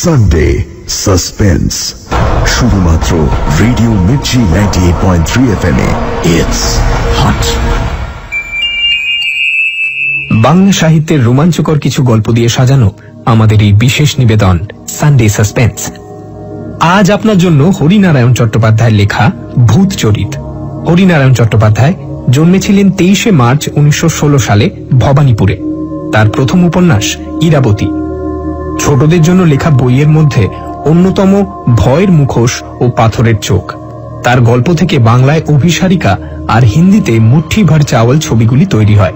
Sunday suspense, শুধুমাত্র radio Mirchi 98.3 FM A. It's hot. Bangla সাহিত্যের রোমাঞ্চকর কিছু গল্প দিয়ে সাজানো আমাদের এই বিশেষ নিবেদন সানডে সাসপেন্স। আজ আপনার জন্য হরিনারায়ণ চট্টোপাধ্যায়ের লেখা ভূত চরিত। হরিনারায়ণ চট্টোপাধ্যায় জন্মেছিলেন 23শে মার্চ 1916 সালে ভবানীপুরে। তার প্রথম উপন্যাস ইরাবতী। ছোটদের জন্য লেখা বইয়ের মধ্যে অন্যতম ভয়ের মুখোশ ও পাথরের চোখ। তার গল্প থেকে বাংলায় অভিসারিকা আর হিন্দিতে মুঠ্ঠি ভর চাওয়াল ছবিগুলি তৈরি হয়।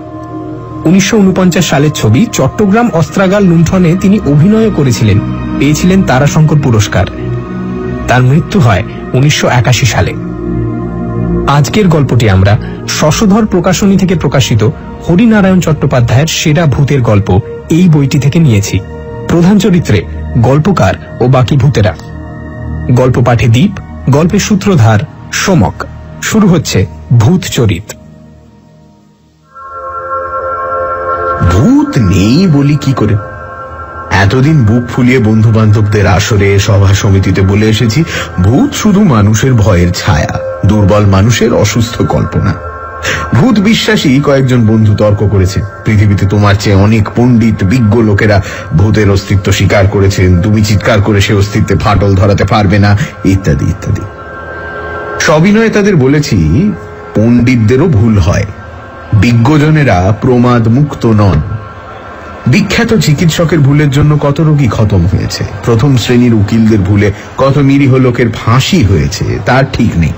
1949 সালের ছবি চট্টগ্রাম অস্ত্রাগার লুণ্ঠনে তিনি অভিনয় করেছিলেন, পেয়েছিলেন তারাশঙ্কর পুরস্কার। তার মৃত্যু হয় 1981 সালে। আজকের গল্পটি আমরা শশধর প্রকাশনী থেকে প্রকাশিত হরিনারায়ণ চট্টোপাধ্যায়ের সেরা ভূতের গল্প এই বইটি থেকে নিয়েছি। প্রধান চরিত্রে গল্পকার ও বাকি ভূতেরা। গল্প পাঠে দীপ, গল্পের সূত্রধার সোমক। শুরু হচ্ছে ভূত চরিত। ভূত নেই বলি কি করে? এতদিন বুক ফুলিয়ে বন্ধু বান্ধবদের আসরে, সভা সমিতিতে বলে এসেছি, ভূত শুধু মানুষের ভয়ের ছায়া, দুর্বল মানুষের অসুস্থ কল্পনা। ভূত বিশ্বাসী কয়েকজন বন্ধু তর্ক করেছে, পৃথিবীতে তোমার চেয়ে অনেক পণ্ডিত বিজ্ঞ লোকেরা ভূতের অস্তিত্ব স্বীকার করেছেন, তুমি চিৎকার করে সে অস্তিত্বে ফাটল ধরাতে পারবে না, ইত্যাদি ইত্যাদি। সবিনয়ে তাদের বলেছি, পণ্ডিতদেরও ভুল হয়, বিজ্ঞজনেরা প্রমাদ মুক্ত নন। বিখ্যাত চিকিৎসকের ভুলের জন্য কত রোগী খতম হয়েছে, প্রথম শ্রেণীর উকিলদের ভুলে কত নিরীহ লোকের ফাঁসি হয়েছে, তার ঠিক নেই।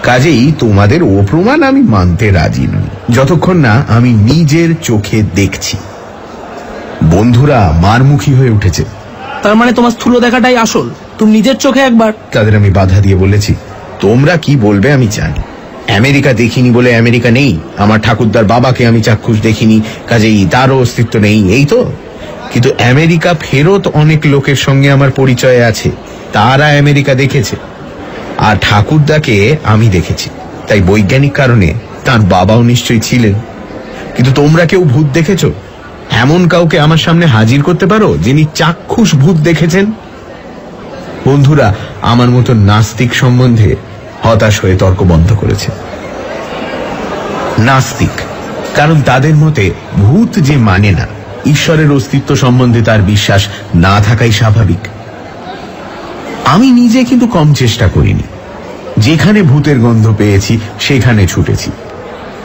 কাজেই তোমাদের ও প্রমাণ আমি মানতে রাজি নই, যতক্ষণ না আমি নিজের চোখে দেখছি। বন্ধুরা মারমুখী হয়ে উঠেছে। তার মানে তোমার স্থূল দেখাটাই আসল, তুমি নিজের চোখে একবার। তাদের আমি বাধা দিয়ে বলেছি, তোমরা কি বলবে আমি জানি। আমেরিকা দেখিনি বলে আমেরিকা নেই, আমার ঠাকুরদার বাবাকে আমি চাক্ষুষ দেখিনি, কাজেই তারও অস্তিত্ব নেই, এই তো। কিন্তু আমেরিকা ফেরত অনেক লোকের সঙ্গে আমার পরিচয় আছে, তারা আমেরিকা দেখেছে, আর ঠাকুরদাকে আমি দেখেছি, তাই বৈজ্ঞানিক কারণে তার বাবাও নিশ্চয়ই ছিলেন। কিন্তু তোমরা কেউ ভূত দেখেছ? এমন কাউকে আমার সামনে হাজির করতে পারো যিনি চাক্ষুষ ভূত দেখেছেন? বন্ধুরা আমার মতো নাস্তিক সম্বন্ধে হতাশ হয়ে তর্ক বন্ধ করেছে। নাস্তিক কারণ তাদের মতে ভূত যে মানে না, ঈশ্বরের অস্তিত্ব সম্বন্ধে তার বিশ্বাস না থাকাই স্বাভাবিক। আমি নিজে কিন্তু কম চেষ্টা করিনি। যেখানে ভূতের গন্ধ পেয়েছি সেখানে ছুটেছি।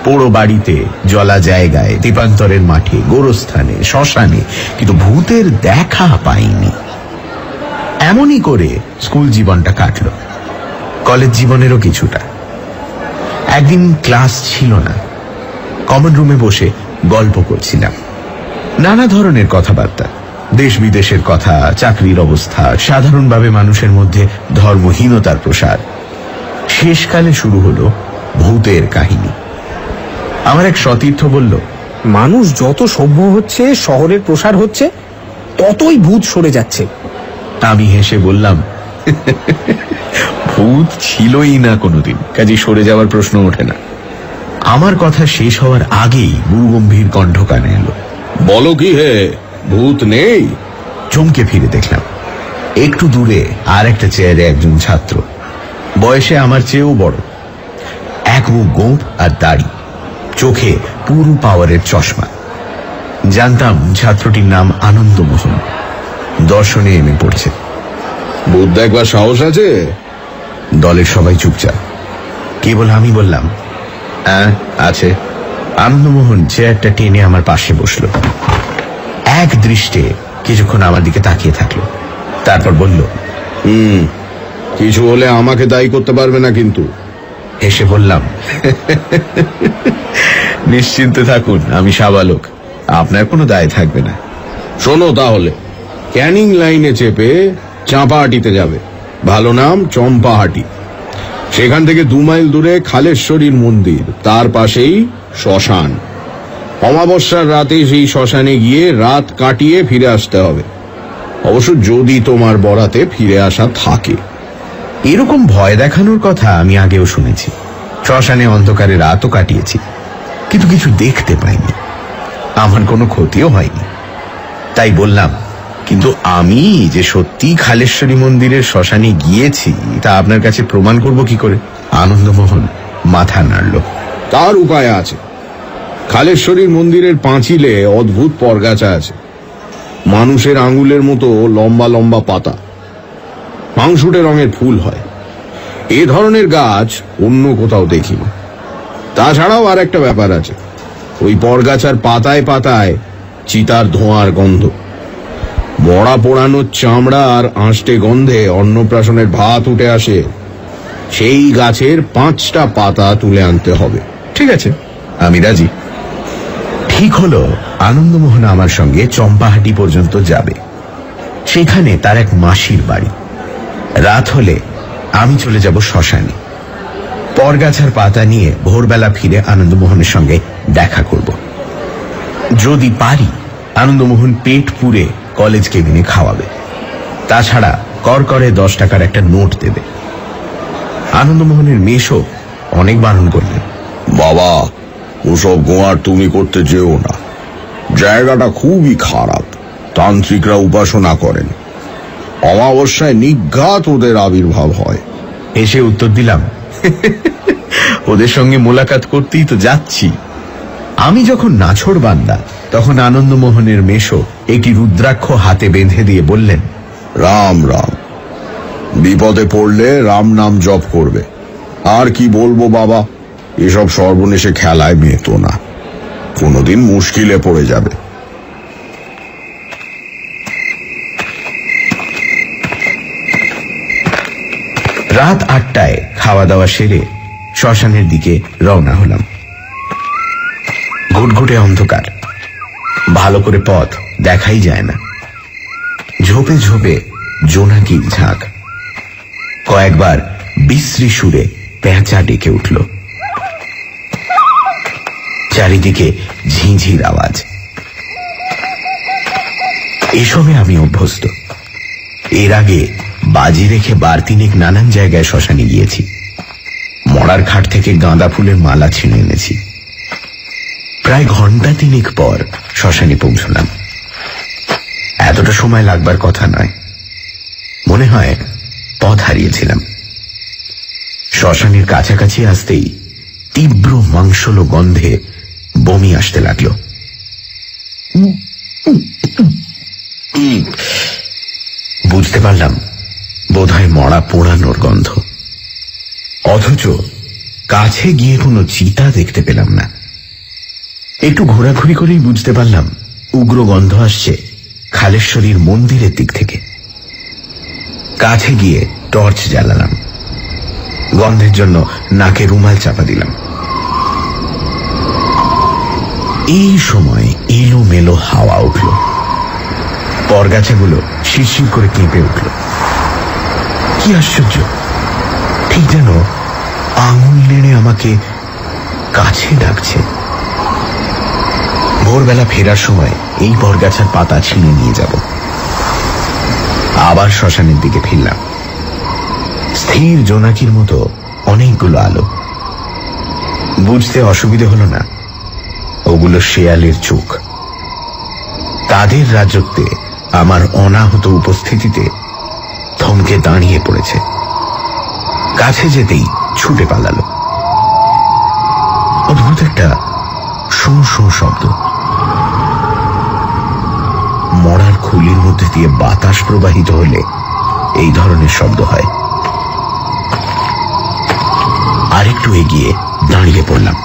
পোড়ো বাড়িতে, জলা জায়গায়, দীপান্তরের মাঠে, গোরস্থানে, শ্মশানে, কিন্তু ভূতের দেখা পাইনি। এমনই করে স্কুল জীবনটা কাটল, কলেজ জীবনেরও কিছুটা। একদিন ক্লাস ছিল না, কমন রুমে বসে গল্প করছিলাম। নানা ধরনের কথাবার্তা, দেশ বিদেশের কথা, চাকরির অবস্থা, সাধারণভাবে মানুষের মধ্যে ধর্মহীনতার প্রসার। শেষকালে শুরু হলো ভূতের কাহিনী। আমার এক সতীর্থ বলল, মানুষ যত সভ্য হচ্ছে, শহরের প্রসার হচ্ছে, ততই ভূত সরে যাচ্ছে। আমি হেসে বললাম, ভূত ছিলই না কোনোদিন, কাজে সরে যাওয়ার প্রশ্ন ওঠে না। আমার কথা শেষ হওয়ার আগেই গুরুগম্ভীর কণ্ঠ কানে এলো, বলো কি হে, ভূত নেই? চমকে ফিরে দেখলাম একটু দূরে আর একটা চেয়ারে একজন ছাত্র, বয়সে আমার চেয়েও বড়, এক মুখ গোঁফ আর দাড়ি, চোখে পুরো পাওয়ারের চশমা। জানতাম ছাত্রটির নাম আনন্দমোহন, দর্শনে এমে পড়ছে। ভূত দেখবার সাহস আছে? দলের সবাই চুপচাপ, কেবল আমি বললাম, হ্যাঁ আছে। আনন্দমোহন চেয়ারটা টেনে আমার পাশে বসলো, এক দৃষ্টে কিছুক্ষণ আমার দিকে তাকিয়ে থাকলো, তারপর বলল, কিছু হলে আমাকে দায়ী করতে পারবে না কিন্তু। হেসে বললাম, নিশ্চিন্তে থাকুন, আমি সাবালক, আপনার কোনো দায় থাকবে না। শোনো তাহলে, ক্যানিং লাইনে চেপে চাঁপাহাটিতে যাবে, ভালো নাম চম্পাহাটি। সেখান থেকে 2 মাইল দূরে খালেশ্বরীর মন্দির, তার পাশেই শ্মশান। অমাবস্যার রাতে সেই শ্মশানে গিয়ে রাত কাটিয়ে ফিরে আসতে হবে, অবশ্য যদি তোমার বরাতে ফিরে আসা থাকে। এরকম ভয় দেখানোর কথা আমি আগেও শুনেছি, শ্মশানে অন্ধকারে রাতও কাটিয়েছি, কিন্তু কিছু দেখতে পাইনি, আমার কোনো ক্ষতিও হয়নি। তাই বললাম, কিন্তু আমি যে সত্যি খালেশ্বরী মন্দিরের শ্মশানে গিয়েছি তা আপনার কাছে প্রমাণ করব কি করে? আনন্দমোহন মাথা নাড়ল। তার উপায় আছে। খালেশ্বরীর মন্দিরের পাঁচিলে অদ্ভুত পরগাছা আছে, মানুষের আঙুলের মতো লম্বা লম্বা পাতা, মাংসুটে রঙের ফুল হয়। এ ধরনের গাছ অন্য কোথাও দেখিনি। তাছাড়াও আর একটা ব্যাপার আছে, ওই পরগাছার পাতায় পাতায় চিতার ধোঁয়ার গন্ধ। মরা পোড়ানোর চামড়া আর আঁশটে গন্ধে অন্নপ্রাশনের ভাত উঠে আসে। সেই গাছের 5টা পাতা তুলে আনতে হবে। ঠিক আছে, আমি রাজি। ঠিক হলো, আনন্দমোহন আমার সঙ্গে চম্পাহাটি পর্যন্ত যাবে। সেখানে তার এক মাসির বাড়ি। রাত হলে আমি চলে যাব শ্মশানে। পরগাছার পাতা নিয়ে ভোরবেলা ফিরে আনন্দমোহনের সঙ্গে দেখা করব। যদি পারি আনন্দমোহন পেট পুরে কলেজ কেবিনে খাওয়াবে। তাছাড়া করকরে 10 টাকার একটা নোট দেবে। আনন্দমোহনের মেশো অনেক বারণ করলেন। বাবা, ওসব গোয়ার তুমি করতে যেও না, জায়গাটা খুবই খারাপ। তান্ত্রিকরা উপাসনা করেন, অমাবস্যায় নিঘাত ওদের আবির্ভাব হয়। এসে উত্তর দিলাম, ওদের সঙ্গে মোলাকাত করতেই তো যাচ্ছি। আমি যখন নাছোড় বান্দা তখন আনন্দমোহনের মেশো একটি রুদ্রাক্ষ হাতে বেঁধে দিয়ে বললেন, রাম রাম, বিপদে পড়লে রাম নাম জপ করবে। আর কি বলবো বাবা, এসব সর্বনেশে খেলায় মেতো না, কোনোদিন মুশকিলে পড়ে যাবে। রাত 8টায় খাওয়া দাওয়া সেরে শ্মশানের দিকে রওনা হলাম। ঘুটঘুটে অন্ধকার, ভালো করে পথ দেখাই যায় না। ঝোপে ঝোপে জোনাকির ঝাঁক। কয়েকবার বিশ্রী সুরে পেঁচা ডেকে উঠল। চারিদিকে ঝিঁঝির আওয়াজ। এসবে আমি অভ্যস্ত। এর আগে বাজি রেখে বার তিনেক নানান জায়গায় শ্মশানে গিয়েছি। মরার খাট থেকে গাঁদা ফুলের মালা ছিঁড়ে এনেছি। প্রায় ঘন্টা 3 পর শ্মশানে পৌঁছলাম। এতটা সময় লাগবার কথা নয়। মনে হয় পথ হারিয়েছিলাম। শ্মশানের কাছাকাছি আসতেই তীব্র মাংসলো গন্ধে বমি আসতে লাগল। বুঝতে পারলাম বোধহয় মরা পোড়ানোর গন্ধ। অথচ কাছে গিয়ে কোনো চিতা দেখতে পেলাম না। একটু ঘোরাঘুরি করেই বুঝতে পারলাম উগ্র গন্ধ আসছে খালেশ্বরীর মন্দিরের দিক থেকে। কাছে গিয়ে টর্চ জ্বালালাম। গন্ধের জন্য নাকে রুমাল চাপা দিলাম। এই সময় এলোমেলো হাওয়া উঠল। পরগাছাগুলো শিরশির করে কেঁপে উঠল। কি আশ্চর্য, ঠিক যেন আঙুল নেড়ে আমাকে কাছে ডাকছে। ভোরবেলা ফেরার সময় এই বরগাছার পাতা ছিঁড়ে নিয়ে যাব। আবার শ্মশানের দিকে ফিরলাম। স্থির জোনাকির মতো অনেকগুলো আলো। বুঝতে অসুবিধে হলো না, ওগুলো শেয়ালের চোখ। তাদের রাজত্বে আমার অনাহত উপস্থিতিতে থমকে দাঁড়িয়ে পড়েছে। কাছে যেতেই ছুটে পালালো। অদ্ভুত একটা শোঁ শোঁ শব্দ। মরার খুলির মধ্যে দিয়ে বাতাস প্রবাহিত হলে এই ধরনের শব্দ হয়। আরেকটু এগিয়ে দাঁড়িয়ে পড়লাম।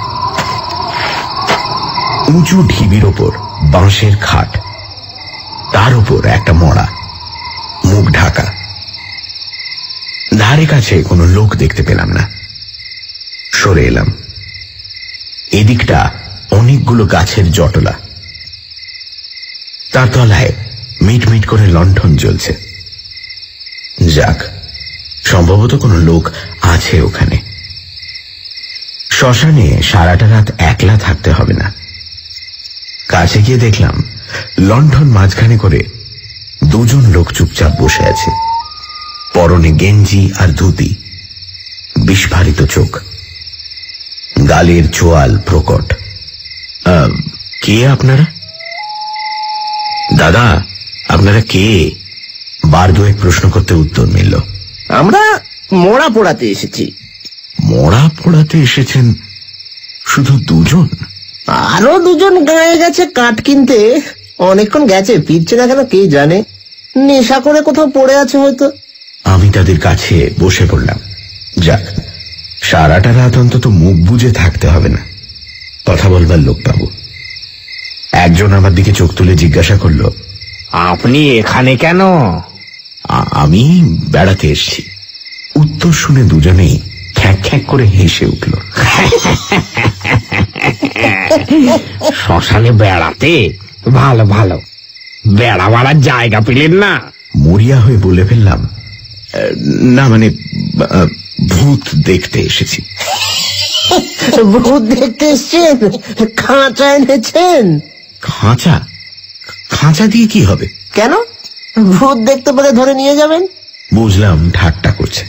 উঁচু ঢিবির ওপর বাঁশের খাট, তার উপর একটা মরা, মুখ ঢাকা। ধারে কাছে কোনো লোক দেখতে পেলাম না। সরে এলাম। এদিকটা অনেকগুলো গাছের জটলা, তার তলায় মিটমিট করে লণ্ঠন জ্বলছে। যাক, সম্ভবত কোনো লোক আছে ওখানে। শ্মশানে সারাটা রাত একলা থাকতে হবে না। কাছে গিয়ে দেখলাম লণ্ঠন মাঝখানে করে 2 জন লোক চুপচাপ বসে আছে। পরনে গেঞ্জি আর ধুতি, বিস্ফারিত চোখ, গালের চোয়াল প্রকট। কে আপনারা? দাদা, আপনারা কে? বার দুয়েক প্রশ্ন করতে উত্তর মিলল। আমরা মরা পোড়াতে এসেছি। মরা পোড়াতে এসেছেন শুধু দুজন? আরো দুজন গায়ে গেছে কাঠ কিনতে, অনেকক্ষণ গেছে, ফিরছে না কেন কে জানে, নেশা করে কোথাও পড়ে আছে হয়তো। আমি তাদের কাছে বসে পড়লাম। যাক, সারাটা রাত অন্তত মুখ বুজে থাকতে হবে না, কথা বলবার লোক পাবো। একজন আমার দিকে চোখ তুলে জিজ্ঞাসা করল, আপনি এখানে কেন? আমি বেড়াতে এসছি। উত্তর শুনে দুজনেই খ্যাঁক খ্যাঁক করে হেসে উঠল। শ্মশানে বেড়াতে? ভালো ভালো, বেড়াবার জায়গা পেলেন না? মরিয়া হয়ে বলে ফেললাম, না মানে ভূত দেখতে এসেছি। ভূত দেখতে এসছেন? খাঁচা এনেছেন? খাঁচা? খাঁচা দিয়ে কি হবে? কেন, ভূত দেখতে পেলে ধরে নিয়ে যাবেন? বুঝলাম ঠাট্টা করছে,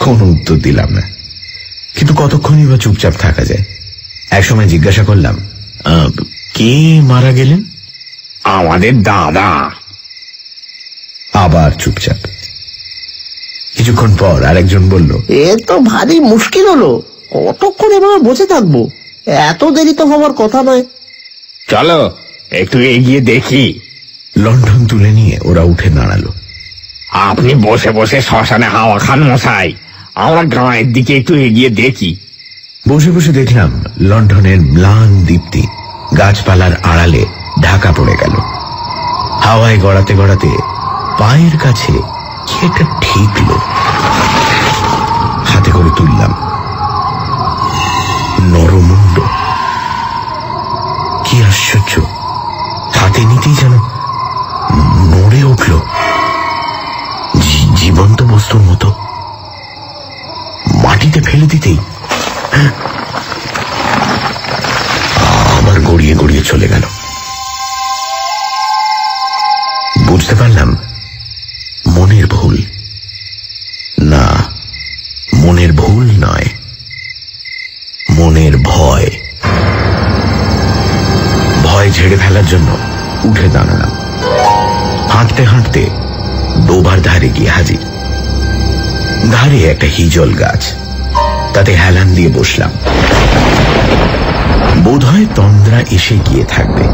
কোনো উত্তর দিলাম না। কিন্তু কতক্ষণই বা চুপচাপ থাকা যায়। একসময় জিজ্ঞাসা করলাম, কে মারা গেলেন? আমাদের দাদা। আবার চুপচাপ। কিছুক্ষণ পর আরেকজন বলল, এ তো ভারী মুশকিল হলো, কতক্ষণ এভাবে বসে থাকবো, এত দেরি তো হওয়ার কথা নয়। চলো একটু এগিয়ে দেখি। লণ্ঠন তুলে নিয়ে ওরা উঠে দাঁড়ালো। আপনি বসে বসে শ্মশানে হাওয়া খান মশাই, আমরা গাঁয়ের দিকে একটু এগিয়ে দেখি। বসে বসে দেখলাম লণ্ঠনের ম্লান দীপ্তি গাছপালার আড়ালে ঢাকা পড়ে গেল। হাওয়ায় গড়াতে গড়াতে পায়ের কাছে কি একটা ঠেকল। হাতে করে তুললাম, নরমুণ্ড। কি আশ্চর্য, হাতে নিতেই যেন নড়ে উঠল, জীবন্ত বস্তুর মতো। মাটিতে ফেলে দিতেই আবার গড়িয়ে গড়িয়ে চলে গেল। বুঝতে পারলাম মনের ভুল। না, মনের ভুল নয়, মনের ভয়। ভয় ঝেড়ে ফেলার জন্য উঠে দাঁড়ালাম। হাঁটতে হাঁটতে ডোবার ধারে গিয়ে হাজির। ধারে একটা হিজল গাছ, তাতে হেলান দিয়ে বসলাম। বোধহয় তন্দ্রা এসে গিয়ে থাকবে।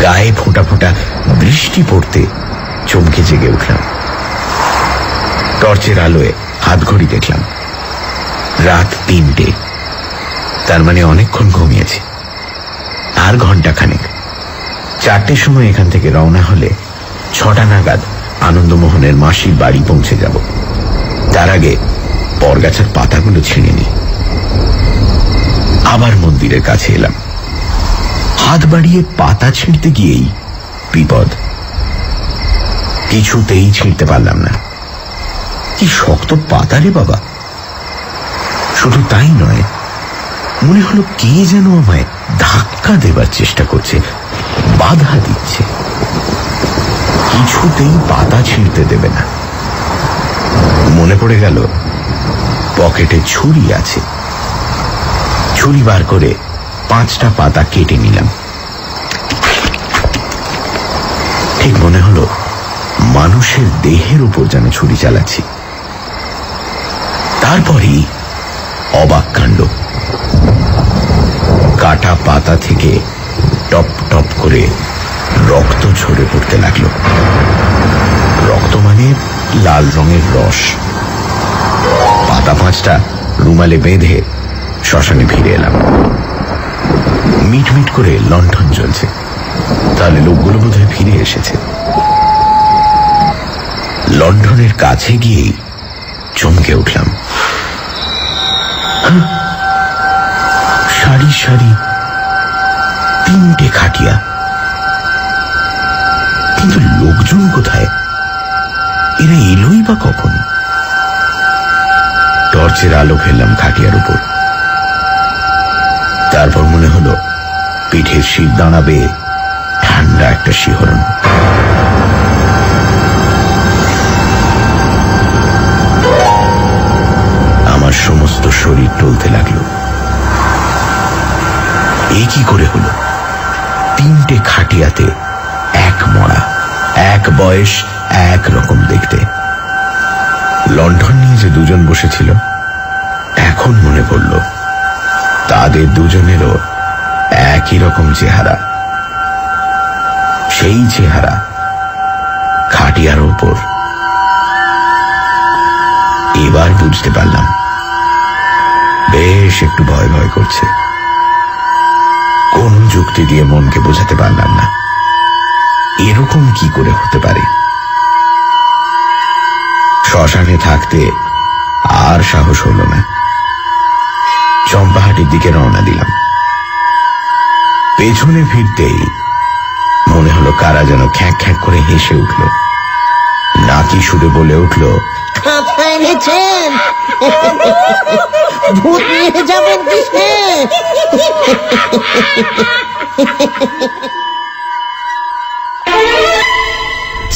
গায়ে ফোঁটা ফোঁটা বৃষ্টি পড়তে চমকে জেগে উঠলাম। টর্চের আলোয় হাত ঘড়ি দেখলাম, রাত 3টে। তার মানে অনেকক্ষণ ঘুমিয়েছি। আর ঘন্টাখানেক। 4টের সময় এখান থেকে রওনা হলে 6টা নাগাদ আনন্দমোহনের মাসির বাড়ি পৌঁছে যাব। তার আগে বরগাছের পাতাগুলো ছিঁড়ে নি। আবার মন্দিরের কাছে এলাম। হাত বাড়িয়ে পাতা ছিঁড়তে গিয়েই বিপদ। কিছুতেই ছিঁড়তে পারলাম না। কি শক্ত পাতা রে বাবা! শুধু তাই নয়, মনে হলো কে যেন আমায় ধাক্কা দেবার চেষ্টা করছে, বাধা দিচ্ছে। কিছুতেই পাতা ছিঁড়তে দেবে না। মনে পড়ে গেল পকেটে ছুরি আছে। ছুরি বার করে 5টা পাতা কেটে নিলাম। ঠিক মনে হলো মানুষের দেহের উপর যেন ছুরি চালাচ্ছি। তারপরই অবাক কাণ্ড। কাটা পাতা থেকে টপ টপ করে রক্ত ঝরে পড়তে লাগলো। রক্ত মানে লাল রঙের রস। পাতা 5টা রুমালে বেঁধে শ্মশানে ফিরে এলাম। মিটমিট করে লণ্ঠন জ্বলছে, তাহলে লোকগুলো বোধহয় ফিরে এসেছে। লণ্ঠনের কাছে গিয়েই চমকে উঠলাম। সারি সারি 3টে খাটিয়া, কিন্তু লোকজন কোথায়? এরা এলোই বা কখন? টর্চের আলো ফেললাম খাটিয়ার উপর। তারপর মনে হলো পিঠের শির দাঁড়াবে ঠান্ডা একটা শিহরণ। আমার সমস্ত শরীর টলতে লাগলো। এ কি করে হলো? 3টে খাটিয়াতে এক মরা। এক বয়স, এক রকম দেখতে। লণ্ঠন নিয়ে যে দুজন বসেছিল, এখন মনে পড়ল তাদের দুজনেরও একই রকম চেহারা। সেই চেহারা খাটিয়ার উপর। এবার বুঝতে পারলাম বেশ একটু ভয় ভয় করছে। কোন যুক্তি দিয়ে মনকে বোঝাতে পারলাম না এরকম কি করে হতে পারে। শ্মশানে থাকতে আর সাহস হলো না। চম্পাহাটির দিকে রওনা দিলাম। পেছনে ফিরতেই মনে হলো কারা যেন খ্যাঁক খ্যাঁক করে হেসে উঠল। নাকি সুরে বলে উঠল, ভূত নিয়ে যাবেন কিসে?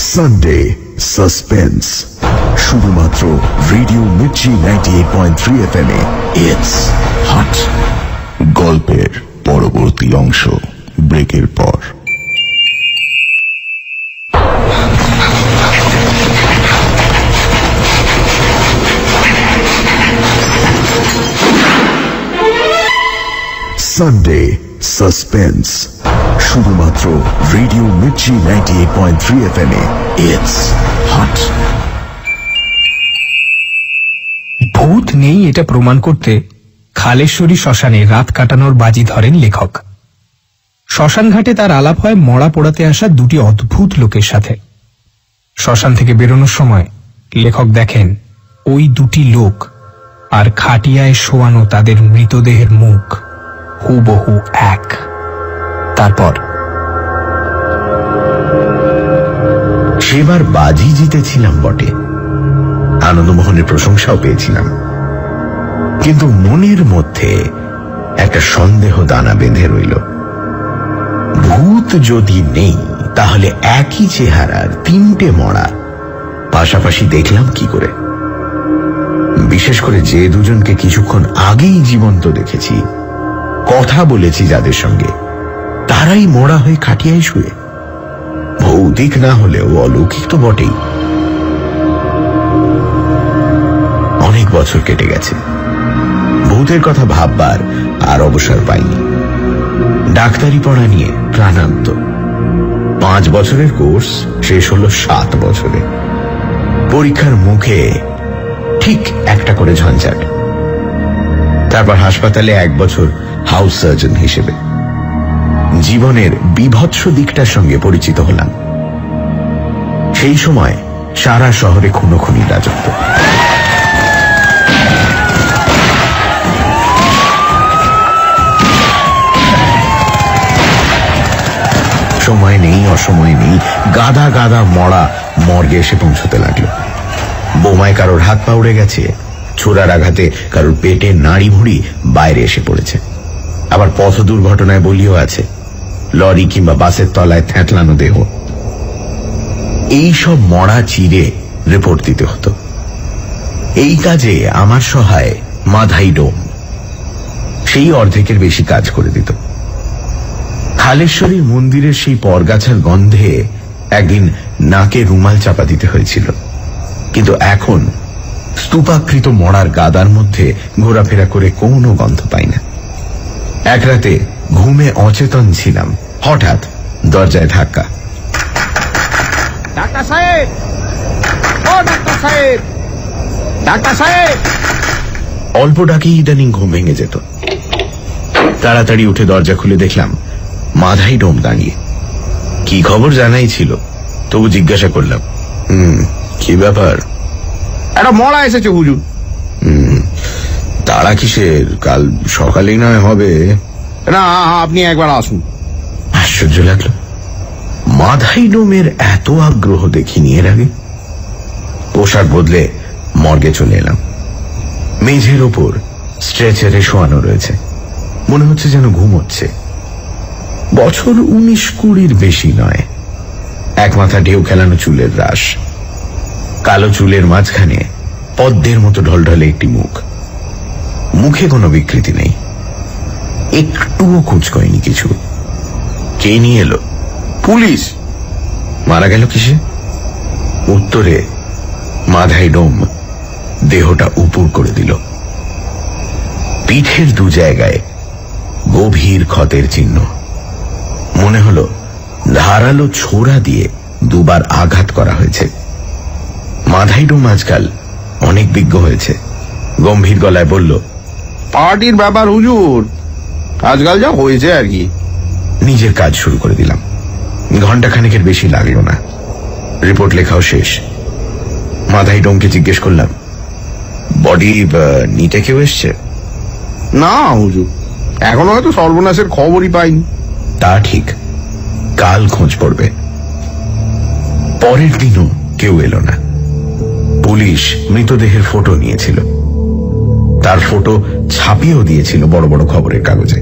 সানডে সাসপেন্স, শুধুমাত্র radio Mirchi 98.3 FM A. It's hot. গল্পের পরবর্তী অংশ ব্রেকের পর। সানডে সাসপেন্স, শুধুমাত্র radio Mirchi 98.3 FM A. It's hot. ভূত নেই এটা প্রমাণ করতে খালেশ্বরী শ্মশানে রাত কাটানোর বাজি ধরেন লেখক। শ্মশানঘাটে তার আলাপ হয় মরা পোড়াতে আসা দুটি অদ্ভুত লোকের সাথে। শ্মশান থেকে বেরোনোর সময় লেখক দেখেন ওই দুটি লোক আর খাটিয়ায় শোয়ানো তাদের মৃতদেহের মুখ হুবহু এক। তারপর সেবার বাজি জিতেছিলাম বটে, আনন্দমোহনের প্রশংসাও পেয়েছিলাম, কিন্তু মনের মধ্যে একটা সন্দেহ দানা বেঁধে রইল। ভূত যদি নেই তাহলে একই চেহারার তিনটে মরা পাশাপাশি দেখলাম কি করে? বিশেষ করে যে দুজনকে কিছুক্ষণ আগেই জীবন্ত দেখেছি, কথা বলেছি যাদের সঙ্গে, তারাই মরা হয়ে খাটিয়ায় শুয়ে। ভৌতিক না হলেও অলৌকিক তো বটেই। অনেক বছর কেটে গেছে, ভূতের কথা ভাববার আর অবসর পাইনি। ডাক্তারি পড়া নিয়ে প্রাণান্ত। 5 বছরের কোর্স শেষ হলো 7 বছরে। পরীক্ষার মুখে ঠিক একটা করে ঝঞ্ঝাট। তারপর হাসপাতালে 1 বছর হাউস সার্জন হিসেবে। জীবনের বিভৎস দিকটার সঙ্গে পরিচিত হলাম। সেই সময় সারা শহরে খুনোখুনি রাজত্ব। সময় নেই, অসময় নেই, গাদা গাদা মরা মর্গে এসে পৌঁছতে লাগলো। বোমায় কারোর হাত পা উড়ে গেছে, ছোড়ার আঘাতে কারোর পেটে নাড়ি ভুঁড়ি বাইরে এসে পড়েছে। আবার পথ দুর্ঘটনায় বলিও আছে, লরি কিংবা বাসের তলায় থ্যাঁতলানো দেহ। এই সব মরা চিরে রিপোর্ট দিতে হতো। এই কাজে আমার সহায় মাধাই ডোম। সেই অর্ধেকের বেশি কাজ করে দিত। খালেশ্বরী মন্দিরের সেই পরগাছার গন্ধে একদিন নাকে রুমাল চাপা দিতে হয়েছিল, কিন্তু এখন স্তূপাকৃত মরার গাদার মধ্যে ঘোরাফেরা করে কোনো গন্ধ পাই না। এক রাতে ঘুমে অচেতন ছিলাম, হঠাৎ দরজায় ধাক্কা। ডাক্তার সাহেব, ও ডাক্তার সাহেব, ডাক্তার সাহেব। অল্প ডাকেই ইদানিং ঘুম ভেঙে যেত। তাড়াতাড়ি উঠে দরজা খুলে দেখলাম মাধাই ডোম দাঁড়িয়ে। কি খবর জানাই ছিল, তবু জিজ্ঞাসা করলাম, কি ব্যাপার? একটা মরা এসেছে হুজুর। তারা কিসের? কাল সকালেই নয় হবে? না, আপনি একবার আসুন। আশ্চর্য লাগলো, মাধাই ডোমের এত আগ্রহ দেখিনি এর আগে। পোশাক বদলে মর্গে চলে এলাম। মেঝের ওপর স্ট্রেচারে শোয়ানো রয়েছে, মনে হচ্ছে যেন ঘুমোচ্ছে। বছর 19-20 বেশি নয়। এক মাথা ঢেউ খেলানো চুলের রাশ, কালো চুলের মাঝখানে পদ্মের মতো ঢলঢলে একটি মুখ। মুখে কোনো বিকৃতি নেই, একটুও কুঁচকয়নি কিছু। কে নিয়ে এলো? পুলিশ। মারা গেল কিসে? উত্তরে মাধাই ডোম দেহটা উপুর করে দিল। পিঠের দু জায়গায় গভীর ক্ষতের চিহ্ন। মনে হলো ধারালো ছোরা দিয়ে দুবার আঘাত করা হয়েছে। মাধাই ডোম আজকাল অনেক বিজ্ঞ হয়েছে। গম্ভীর গলায় বলল, পার্টির ব্যাপার হুজুর, আজকাল যা হয়েছে আর কি। নিজের কাজ শুরু করে দিলাম। ঘণ্টাখানেকের বেশি লাগলো না, রিপোর্ট লেখাও শেষ। মাধাই ডোমকে জিজ্ঞেস করলাম, বডি নিতে কেউ এসছে? না হুজুর, এখনো হয়তো সর্বনাশের খবরই পাইনি। তা ঠিক, কাল খোঁজ পড়বে। পরের দিনও কেউ এলো না। পুলিশ মৃতদেহের ফটো নিয়েছিল, তার ফটো ছাপিয়েও দিয়েছিল বড় বড় খবরের কাগজে।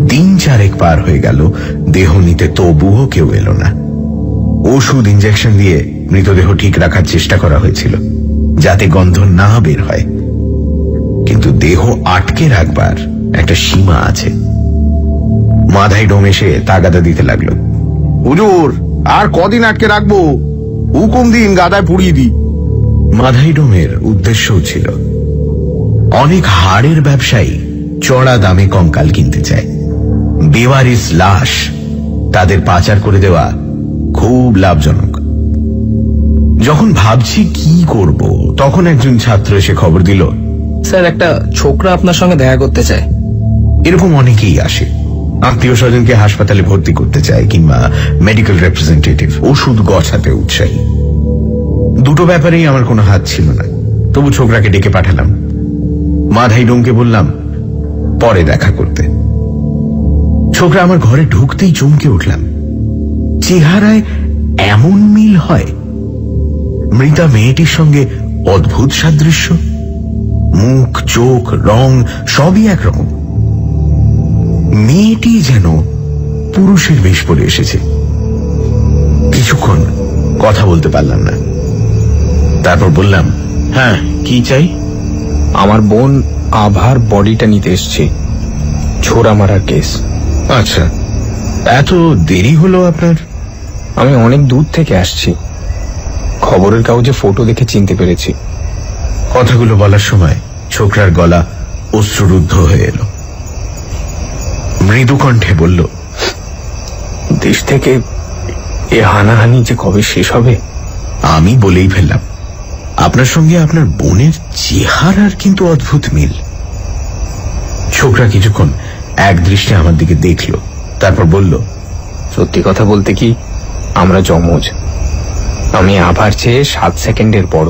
3-4 পার হয়ে গেল, দেহ নিতে তবুও কেউ এলো না। ওষুধ ইঞ্জেকশন দিয়ে মৃতদেহ ঠিক রাখার চেষ্টা করা হয়েছিল যাতে গন্ধ না বের হয়, কিন্তু দেহ আটকে রাখবার একটা সীমা আছে। মাধাই ডোম এসে তাগাদা দিতে লাগলো, হুজুর আর কদিন আটকে রাখবো, হুকুম দিন গাদায় পুড়িয়ে দিই। মাধাই ডোমের উদ্দেশ্যও ছিল, অনেক হাড়ের ব্যবসায়ী চড়া দামে কঙ্কাল কিনতে চায়। বেওয়ারিশ লাশ তাদের পাচার করে দেওয়া খুব লাভজনক। যখন ভাবছি কি করব, তখন একজন ছাত্র এসে খবর দিল, স্যার একটা ছোকরা আপনার সঙ্গে দেখা করতে চায়। এরকম অনেকেই আসে, আত্মীয় স্বজনকে হাসপাতালে ভর্তি করতে চায় কিংবা মেডিকেল রিপ্রেজেন্টেটিভ ওষুধ গছাতে উৎসাহী। দুটো ব্যাপারেই আমার কোনো হাত ছিল না, তবু ছোকরাকে ডেকে পাঠালাম। মাধাই ডোমকে বললাম পরে দেখা করতে। ছোকরা আমার ঘরে ঢুকতেই চমকে উঠলাম, চেহারায় এমন মিল হয়! মৃতা মেয়েটির সঙ্গে অদ্ভুত সাদৃশ্য, মুখ, চোখ, রং সবই একরকম। মেয়েটি যেন পুরুষের বেশ পরে এসেছে। কিছুক্ষণ কথা বলতে পারলাম না, তারপর বললাম, হ্যাঁ কি চাই? আমার বোন আভার বডিটা নিতে এসছে, ছোড়া মারার কেস। আচ্ছা, এত দেরি হলো আপনার? আমি অনেক দূর থেকে আসছি, খবরের কাগজে ফটো দেখে চিনতে পেরেছি। কথাগুলো বলার সময় ছোকরার গলা অশ্রুরুদ্ধ হয়ে এলো। মৃদু কণ্ঠে বলল, দেশ থেকে এ হানাহানি যে কবে শেষ হবে। আমি বলেই ফেললাম, আপনার সঙ্গে আপনার বোনের চেহারার কিন্তু অদ্ভুত মিল। ছোকরা কিছুক্ষণ এক দৃষ্টে আমার দিকে দেখল, তারপর বলল, সত্যি কথা বলতে কি, আমরা যমজ। আমি আভার চেয়ে 7 সেকেন্ডের বড়।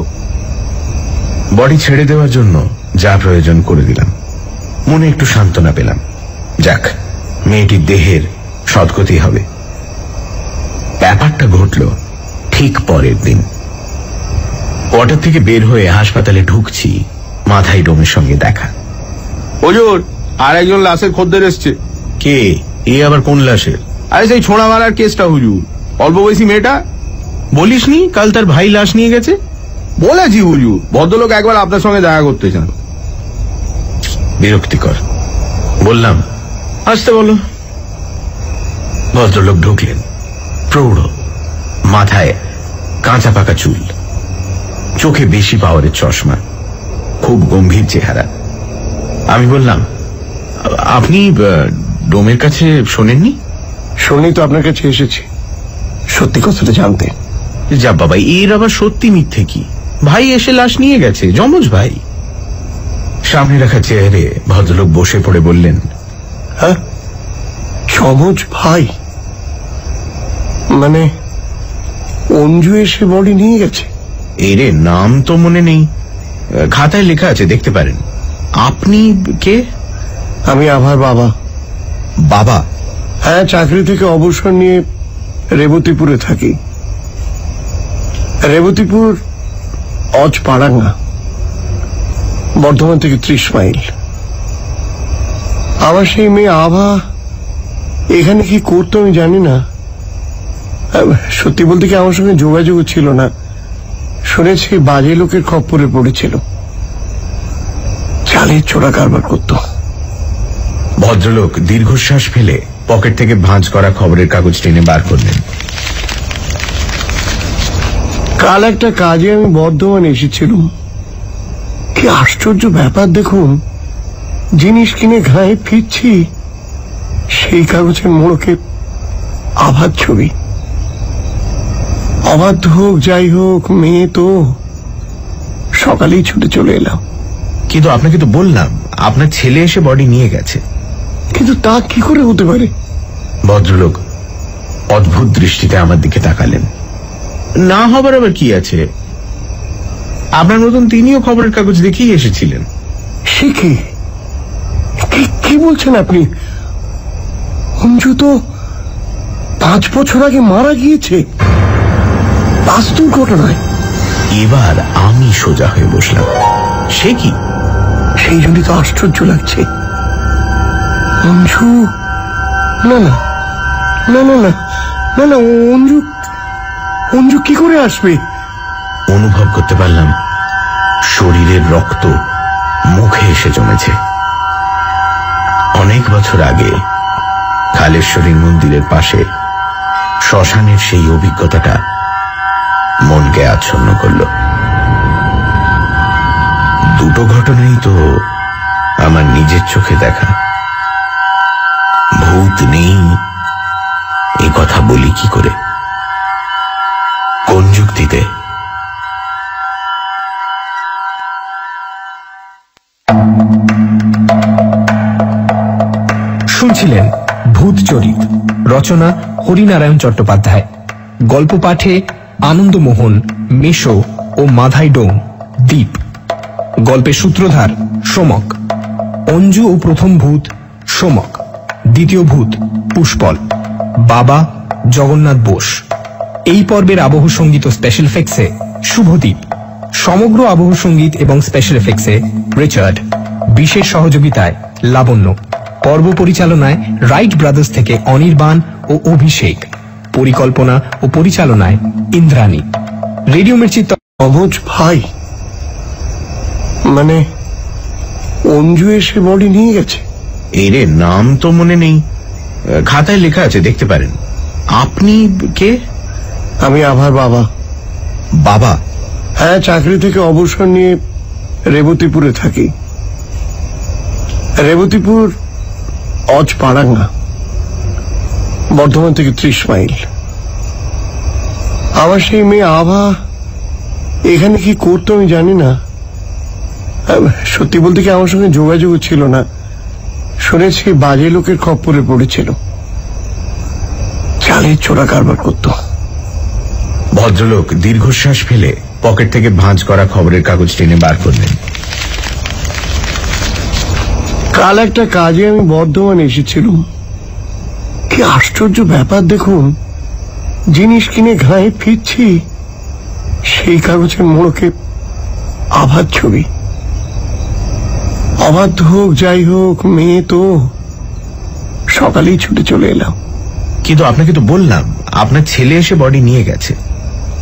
বডি ছেড়ে দেওয়ার জন্য যা প্রয়োজন করে দিলাম। মনে একটু সান্ত্বনা পেলাম, যাক মেয়েটির দেহের সদ্গতি হবে। ব্যাপারটা ঘটল ঠিক পরের দিন। কোয়ার্টার থেকে বের হয়ে হাসপাতালে ঢুকছি, মাধাই ডোমের সঙ্গে দেখা। হুজুর আর একজন লাশের খদ্দের এসছে। কে? এ আবার কোন লাশের? আরে সেই ছোঁড়া মারার কেসটা হুজুর, অল্প বয়সী মেয়েটা। বলিসনি কাল তার ভাই লাশ নিয়ে গেছে? বলেছি হুজুর, ভদ্রলোক একবার আপনার সঙ্গে দেখা করতে চান। বিরক্তিকর। বললাম, আসতে বলো। ভদ্রলোক ঢুকলেন, প্রৌঢ়, মাথায় কাঁচা পাকা চুল, চোখে বেশি পাওয়ারের চশমা, খুব গম্ভীর চেহারা। আমি বললাম, আপনি ডোমের কাছে শোনেননি? শুনি তো আপনার কাছে এসেছি সত্যি কথাটা জানতে। যা বাবা, এর আবার সত্যি মিথ্যে কি? ভাই এসে লাশ নিয়ে গেছে, যমজ ভাই। সামনে রাখা চেয়ারে ভদ্রলোক বসে পড়ে বললেন, হ্যাঁ যমজ ভাই? মানে অঞ্জু এসে বডি নিয়ে গেছে? এরে নাম তো মনে নেই, খাতায় লেখা আছে, দেখতে পারেন। আপনি কে? আমি আভার বাবা। বাবা? হ্যাঁ, চাকরি থেকে অবসর নিয়ে রেবতীপুরে থাকি। রেবতীপুর অজপাড়াঙ্গা, বর্ধমান থেকে 30 মাইল। আমার সেই মেয়ে আভা এখানে কি করতো আমি জানি না। সত্যি বলতে কি আমার সঙ্গে যোগাযোগ ছিল না, শুনেছি বাজে লোকের খপ্পরে পড়েছিল, চালের চোরা কারবার করত। ভদ্রলোক দীর্ঘশ্বাস ফেলে পকেট থেকে ভাঁজ করা খবরের কাগজ টেনে বার করলেন। কাল একটা কাজে আমি বর্ধমান এসেছিলাম। কি আশ্চর্য ব্যাপার দেখুন, জিনিস কিনে ঘায়ে ফিরছি, সেই কাগজের মোড়কে আবার ছবি। অবাধ্য হোক যাই হোক, মেয়ে তো, সকালেই ছুটে চলে এলাম। কিন্তু আপনাকে তো বললাম আপনার ছেলে এসে বডি নিয়ে গেছে। কিন্তু তা কি করে হতে পারে? ভদ্রলোক অদ্ভুত দৃষ্টিতে আমার দিকে তাকালেন। না হবার আবার কি আছে, আপনার মতন তিনিও খবরের কাগজ দেখেই এসেছিলেন। সে কি বলছেন আপনি? অঞ্জু তো 5 বছর আগে মারা গিয়েছে, বাস্তব ঘটনায়। এবার আমি সোজা হয়ে বসলাম। সে কি? সেই জন্যই তো আশ্চর্য লাগছে। অঞ্জু, না না না না না না না, অঞ্জু কি করে আসবে? অনুভব করতে পারলাম শরীরের রক্ত মুখে এসে জমেছে। অনেক বছর আগে কালেশ্বরী মন্দিরের পাশে শ্মশানের সেই অভিজ্ঞতাটা মনকে আচ্ছন্ন করল। দুটো ঘটনাই তো আমার নিজের চোখে দেখা। ভূত নেই এ কথা বলি কি করে, কোন যুক্তিতে? শুনছিলেন ভূত চরিত, রচনা হরিনারায়ণ চট্টোপাধ্যায়, গল্প পাঠে আনন্দমোহন, মেশো ও মাধাই ডোং, দ্বীপ। গল্পের সূত্রধার সোমক। অঞ্জু ও প্রথম ভূত সোমক, দ্বিতীয় ভূত পুষ্পল, বাবা জগন্নাথ বোস। এই পর্বের আবহ সঙ্গীত ও স্পেশাল এফেক্টসে শুভদীপ, সমগ্র আবহ সঙ্গীত এবং স্পেশাল এফেক্টসে রিচার্ড, বিশেষ সহযোগিতায় লাবণ্য, পর্ব পরিচালনায় রাইট ব্রাদার্স থেকে অনির্বাণ ও অভিষেক, পরিকল্পনা ও পরিচালনায় ইন্দ্রাণী। রেডিও মির্চির অবুঝ ভাই, মানে অঞ্জু এসে বডি নিয়ে গেছে? এরে নাম তো মনে নেই, খাতায় লেখা আছে, দেখতে পারেন। আপনি কে? আমি আভার বাবা। বাবা? হ্যাঁ, চাকরি থেকে অবসর নিয়ে রেবতীপুরে থাকি। রেবতীপুর অজপাড়াঙ্গা, বর্ধমান থেকে 30 মাইল। আমার সেই মেয়ে আভা এখানে কি করতো আমি জানি না। সত্যি বলতে কি আমার সঙ্গে যোগাযোগ ছিল না। শুনেছি বাজে লোকের খপ্পরে পড়েছিল, চালের চোরা কারবার করত। ভদ্রলোক দীর্ঘশ্বাস ফেলে পকেট থেকে ভাঁজ করা খবরের কাগজ টেনে বার করলেন। কাল একটা কাজে আমি বর্ধমান এসেছিলাম। কি আশ্চর্য ব্যাপার দেখুন, জিনিস কিনে ঘায়ে ফিরছি, সেই কাগজের মোড়কে আবার ছবি। অবাধ্য হোক যাই হোক, মেয়ে তো, সকালেই ছুটে চলে এলাম। কিন্তু আপনাকে তো বললাম আপনার ছেলে এসে বডি নিয়ে গেছে।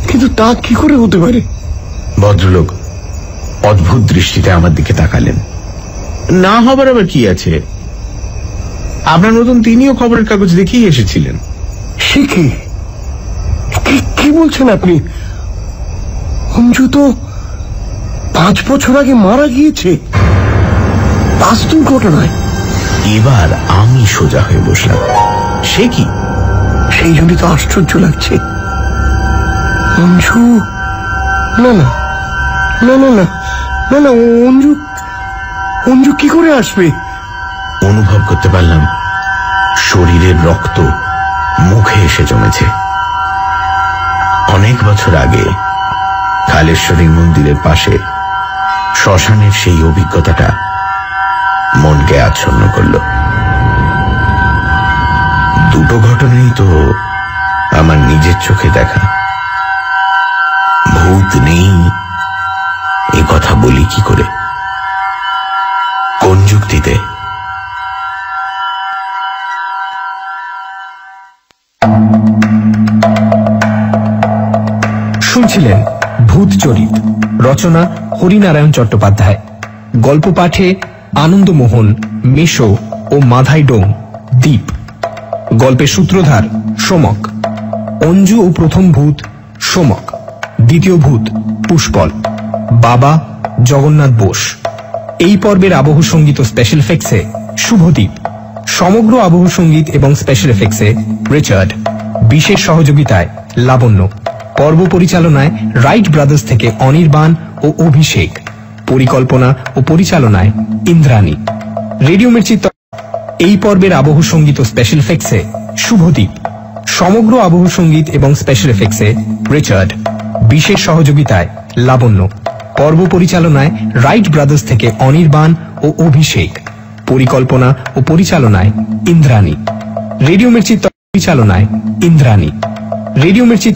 কিন্তু তা কি করে হতে পারে? ভদ্রলোক অদ্ভুত দৃষ্টিতে আমার দিকে তাকালেন। না হবার আবার কি আছে, আপনার মতন তিনিও খবরের কাগজ দেখেই এসেছিলেন। সে কি বলছেন আপনি? অঞ্জু তো 5 বছর আগে মারা গিয়েছে, বাস্তব ঘটনায়। এবার আমি সোজা হয়ে বসলাম। সে কি? সেই জন্যই তো আশ্চর্য লাগছে। অঞ্জু, না না না না না না না, অঞ্জু কি করে আসবে? অনুভব করতে পারলাম শরীরের রক্ত মুখে এসে জমেছে। অনেক বছর আগে কালেশ্বরী মন্দিরের পাশে শ্মশানের সেই অভিজ্ঞতাটা মনকে আচ্ছন্ন করল। দুটো ঘটনাই তো আমার নিজের চোখে দেখা। ভূত নেই এ কথা বলি কি করে, কোন যুক্তিতে? শুনছিলেন ভূত চরিত, রচনা হরিনারায়ণ চট্টোপাধ্যায়, গল্প পাঠে আনন্দমোহন, মেশো ও মাধাই ডোং, দ্বীপ। গল্পের সূত্রধার সোমক। অঞ্জু ও প্রথম ভূত সোমক, দ্বিতীয় ভূত পুষ্পল, বাবা জগন্নাথ বোস। এই পর্বের আবহ সঙ্গীত ও স্পেশাল এফেক্টসে শুভদীপ, সমগ্র আবহ সঙ্গীত এবং স্পেশাল এফেক্টসে রিচার্ড, বিশেষ সহযোগিতায় লাবণ্য, পর্ব পরিচালনায় রাইট ব্রাদার্স থেকে অনির্বাণ ও অভিষেক, পরিকল্পনা ও পরিচালনায় ইন্দ্রাণী। রেডিও মির্চি এই পর্বের আবহ সঙ্গীত ও স্পেশাল এফেক্টসে শুভদীপ, সমগ্র আবহ সঙ্গীত এবং স্পেশাল এফেক্টসে রিচার্ড, বিশেষ সহযোগিতায় লাবণ্য, পর্ব পরিচালনায় রাইট ব্রাদার্স থেকে অনির্বাণ ও অভিষেক, পরিকল্পনা ও পরিচালনায় ইন্দ্রাণী। রেডিও মির্চি পরিচালনায় ইন্দ্রাণী। রেডিও মির্চি